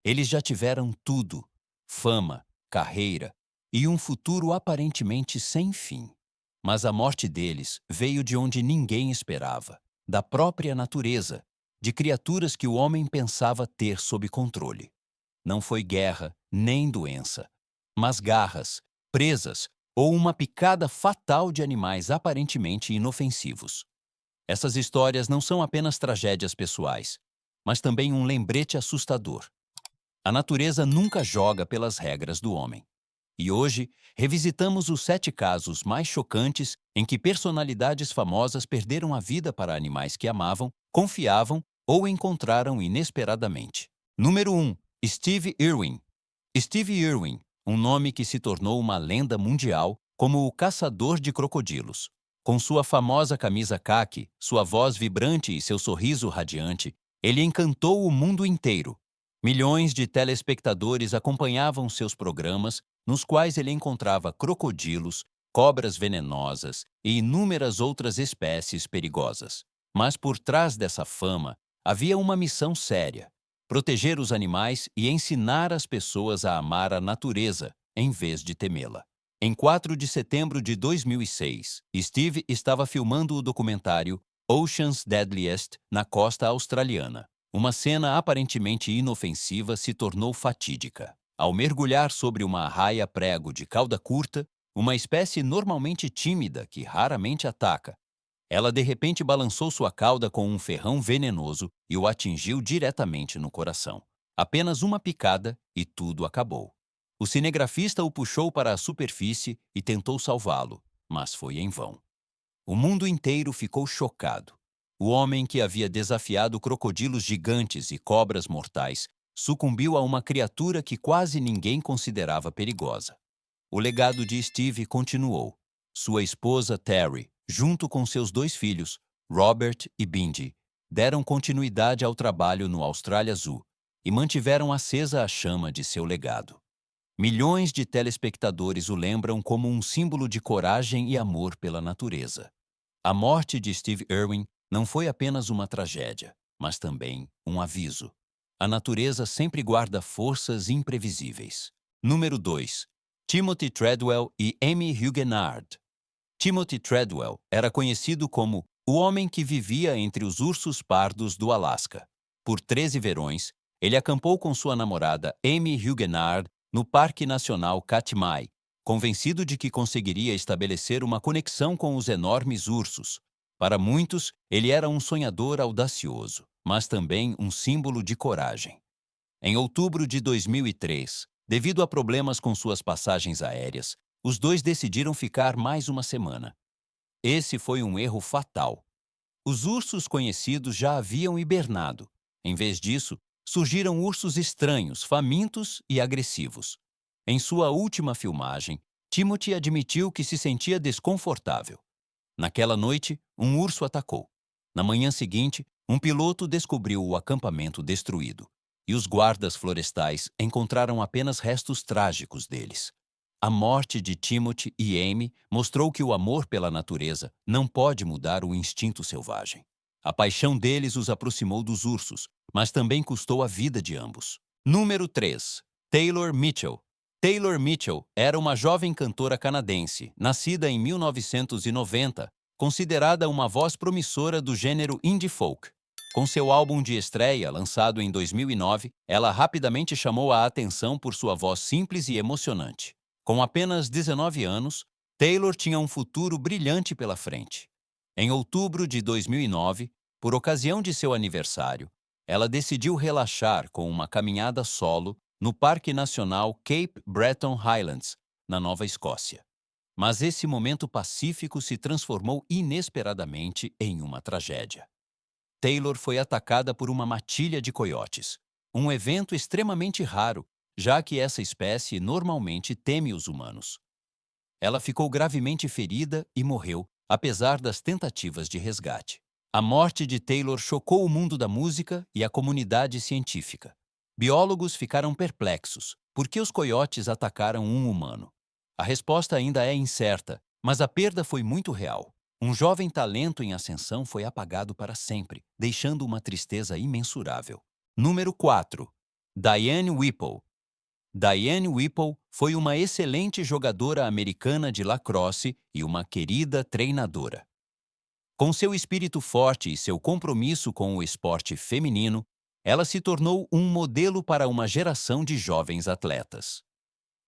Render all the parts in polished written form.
Eles já tiveram tudo: fama, carreira e um futuro aparentemente sem fim. Mas a morte deles veio de onde ninguém esperava, da própria natureza, de criaturas que o homem pensava ter sob controle. Não foi guerra nem doença, mas garras, presas ou uma picada fatal de animais aparentemente inofensivos. Essas histórias não são apenas tragédias pessoais, mas também um lembrete assustador. A natureza nunca joga pelas regras do homem. E hoje, revisitamos os 7 casos mais chocantes em que personalidades famosas perderam a vida para animais que amavam, confiavam ou encontraram inesperadamente. Número 1. Steve Irwin. Steve Irwin, um nome que se tornou uma lenda mundial como o caçador de crocodilos. Com sua famosa camisa caqui, sua voz vibrante e seu sorriso radiante, ele encantou o mundo inteiro. Milhões de telespectadores acompanhavam seus programas, nos quais ele encontrava crocodilos, cobras venenosas e inúmeras outras espécies perigosas. Mas por trás dessa fama havia uma missão séria: proteger os animais e ensinar as pessoas a amar a natureza, em vez de temê-la. Em 4 de setembro de 2006, Steve estava filmando o documentário Ocean's Deadliest na costa australiana. Uma cena aparentemente inofensiva se tornou fatídica. Ao mergulhar sobre uma arraia-prego de cauda curta, uma espécie normalmente tímida que raramente ataca, ela de repente balançou sua cauda com um ferrão venenoso e o atingiu diretamente no coração. Apenas uma picada e tudo acabou. O cinegrafista o puxou para a superfície e tentou salvá-lo, mas foi em vão. O mundo inteiro ficou chocado. O homem que havia desafiado crocodilos gigantes e cobras mortais sucumbiu a uma criatura que quase ninguém considerava perigosa. O legado de Steve continuou. Sua esposa Terry, junto com seus 2 filhos, Robert e Bindi, deram continuidade ao trabalho no Austrália Zoo e mantiveram acesa a chama de seu legado. Milhões de telespectadores o lembram como um símbolo de coragem e amor pela natureza. A morte de Steve Irwin não foi apenas uma tragédia, mas também um aviso. A natureza sempre guarda forças imprevisíveis. Número 2. Timothy Treadwell e Amy Huguenard. Timothy Treadwell era conhecido como o homem que vivia entre os ursos pardos do Alasca. Por 13 verões, ele acampou com sua namorada Amy Huguenard no Parque Nacional Katmai, convencido de que conseguiria estabelecer uma conexão com os enormes ursos. Para muitos, ele era um sonhador audacioso, mas também um símbolo de coragem. Em outubro de 2003, devido a problemas com suas passagens aéreas, os dois decidiram ficar mais uma semana. Esse foi um erro fatal. Os ursos conhecidos já haviam hibernado. Em vez disso, surgiram ursos estranhos, famintos e agressivos. Em sua última filmagem, Timothy admitiu que se sentia desconfortável. Naquela noite, um urso atacou. Na manhã seguinte, um piloto descobriu o acampamento destruído, e os guardas florestais encontraram apenas restos trágicos deles. A morte de Timothy e Amy mostrou que o amor pela natureza não pode mudar o instinto selvagem. A paixão deles os aproximou dos ursos, mas também custou a vida de ambos. Número 3. Taylor Mitchell. Taylor Mitchell era uma jovem cantora canadense, nascida em 1990, considerada uma voz promissora do gênero indie folk. Com seu álbum de estreia, lançado em 2009, ela rapidamente chamou a atenção por sua voz simples e emocionante. Com apenas 19 anos, Taylor tinha um futuro brilhante pela frente. Em outubro de 2009, por ocasião de seu aniversário, ela decidiu relaxar com uma caminhada solo no Parque Nacional Cape Breton Highlands, na Nova Escócia. Mas esse momento pacífico se transformou inesperadamente em uma tragédia. Taylor foi atacada por uma matilha de coiotes, um evento extremamente raro, já que essa espécie normalmente teme os humanos. Ela ficou gravemente ferida e morreu, apesar das tentativas de resgate. A morte de Taylor chocou o mundo da música e a comunidade científica. Biólogos ficaram perplexos. Por que os coiotes atacaram um humano? A resposta ainda é incerta, mas a perda foi muito real. Um jovem talento em ascensão foi apagado para sempre, deixando uma tristeza imensurável. Número 4. Diane Whipple. Diane Whipple foi uma excelente jogadora americana de lacrosse e uma querida treinadora. Com seu espírito forte e seu compromisso com o esporte feminino, ela se tornou um modelo para uma geração de jovens atletas.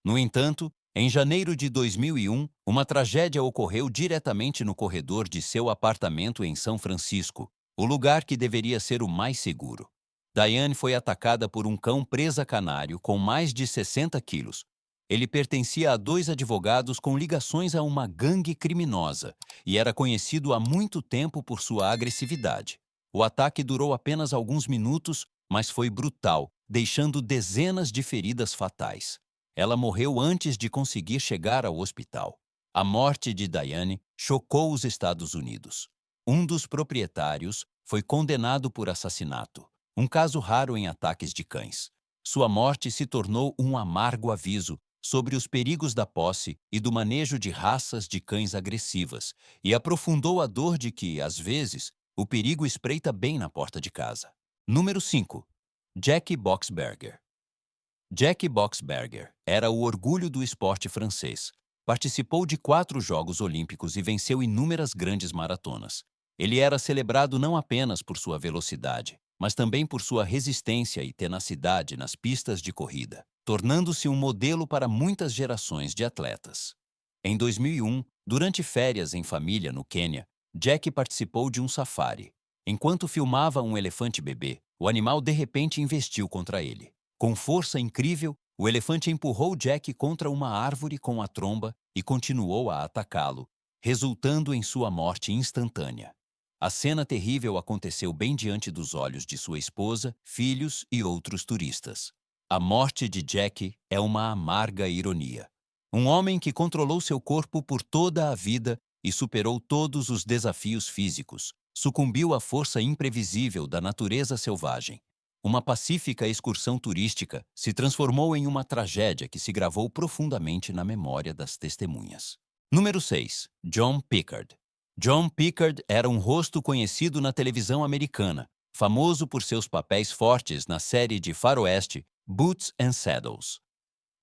No entanto, em janeiro de 2001, uma tragédia ocorreu diretamente no corredor de seu apartamento em São Francisco, o lugar que deveria ser o mais seguro. Diane foi atacada por um cão presa-canário com mais de 60 quilos. Ele pertencia a 2 advogados com ligações a uma gangue criminosa e era conhecido há muito tempo por sua agressividade. O ataque durou apenas alguns minutos, mas foi brutal, deixando dezenas de feridas fatais. Ela morreu antes de conseguir chegar ao hospital. A morte de Diane chocou os Estados Unidos. Um dos proprietários foi condenado por assassinato, um caso raro em ataques de cães. Sua morte se tornou um amargo aviso sobre os perigos da posse e do manejo de raças de cães agressivas e aprofundou a dor de que, às vezes, o perigo espreita bem na porta de casa. Número 5. Jackie Boxberger. Jackie Boxberger era o orgulho do esporte francês. Participou de 4 Jogos Olímpicos e venceu inúmeras grandes maratonas. Ele era celebrado não apenas por sua velocidade, mas também por sua resistência e tenacidade nas pistas de corrida, tornando-se um modelo para muitas gerações de atletas. Em 2001, durante férias em família no Quênia, Jackie participou de um safari. Enquanto filmava um elefante bebê, o animal de repente investiu contra ele. Com força incrível, o elefante empurrou Jack contra uma árvore com a tromba e continuou a atacá-lo, resultando em sua morte instantânea. A cena terrível aconteceu bem diante dos olhos de sua esposa, filhos e outros turistas. A morte de Jack é uma amarga ironia. Um homem que controlou seu corpo por toda a vida e superou todos os desafios físicos, sucumbiu à força imprevisível da natureza selvagem. Uma pacífica excursão turística se transformou em uma tragédia que se gravou profundamente na memória das testemunhas. Número 6. John Pickard. John Pickard era um rosto conhecido na televisão americana, famoso por seus papéis fortes na série de faroeste Boots and Saddles.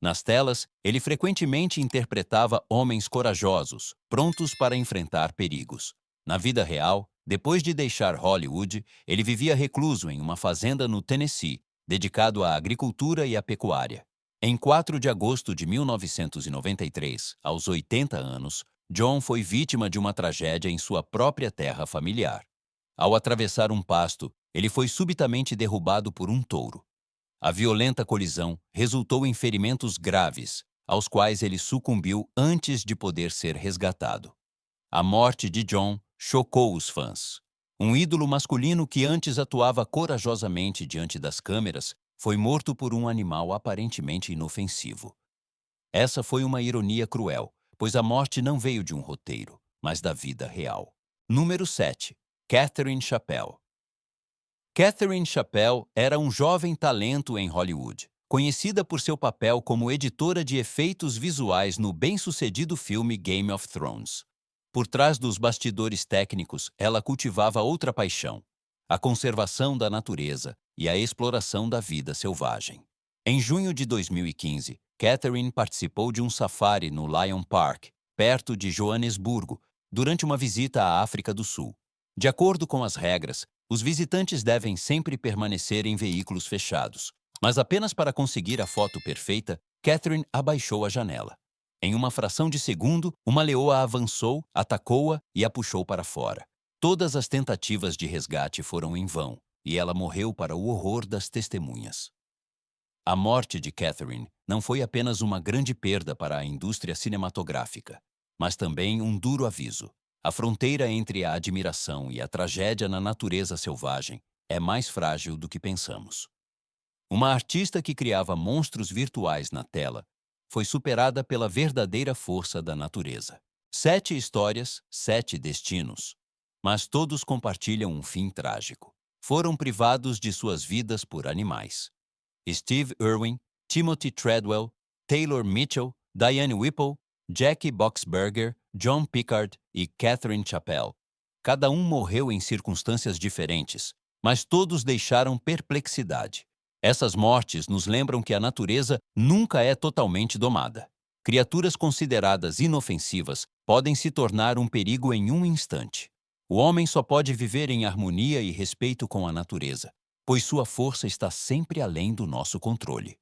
Nas telas, ele frequentemente interpretava homens corajosos, prontos para enfrentar perigos. Na vida real, depois de deixar Hollywood, ele vivia recluso em uma fazenda no Tennessee, dedicado à agricultura e à pecuária. Em 4 de agosto de 1993, aos 80 anos, John foi vítima de uma tragédia em sua própria terra familiar. Ao atravessar um pasto, ele foi subitamente derrubado por um touro. A violenta colisão resultou em ferimentos graves, aos quais ele sucumbiu antes de poder ser resgatado. A morte de John chocou os fãs. Um ídolo masculino que antes atuava corajosamente diante das câmeras foi morto por um animal aparentemente inofensivo. Essa foi uma ironia cruel, pois a morte não veio de um roteiro, mas da vida real. Número 7. Catherine Chappell. Catherine Chappell era um jovem talento em Hollywood, conhecida por seu papel como editora de efeitos visuais no bem-sucedido filme Game of Thrones. Por trás dos bastidores técnicos, ela cultivava outra paixão: a conservação da natureza e a exploração da vida selvagem. Em junho de 2015, Catherine participou de um safari no Lion Park, perto de Joanesburgo, durante uma visita à África do Sul. De acordo com as regras, os visitantes devem sempre permanecer em veículos fechados. Mas apenas para conseguir a foto perfeita, Catherine abaixou a janela. Em uma fração de segundo, uma leoa avançou, atacou-a e a puxou para fora. Todas as tentativas de resgate foram em vão, e ela morreu para o horror das testemunhas. A morte de Catherine não foi apenas uma grande perda para a indústria cinematográfica, mas também um duro aviso. A fronteira entre a admiração e a tragédia na natureza selvagem é mais frágil do que pensamos. Uma artista que criava monstros virtuais na tela foi superada pela verdadeira força da natureza. 7 histórias, 7 destinos, mas todos compartilham um fim trágico. Foram privados de suas vidas por animais. Steve Irwin, Timothy Treadwell, Taylor Mitchell, Diane Whipple, Jackie Boxberger, John Pickard e Catherine Chappell. Cada um morreu em circunstâncias diferentes, mas todos deixaram perplexidade. Essas mortes nos lembram que a natureza nunca é totalmente domada. Criaturas consideradas inofensivas podem se tornar um perigo em um instante. O homem só pode viver em harmonia e respeito com a natureza, pois sua força está sempre além do nosso controle.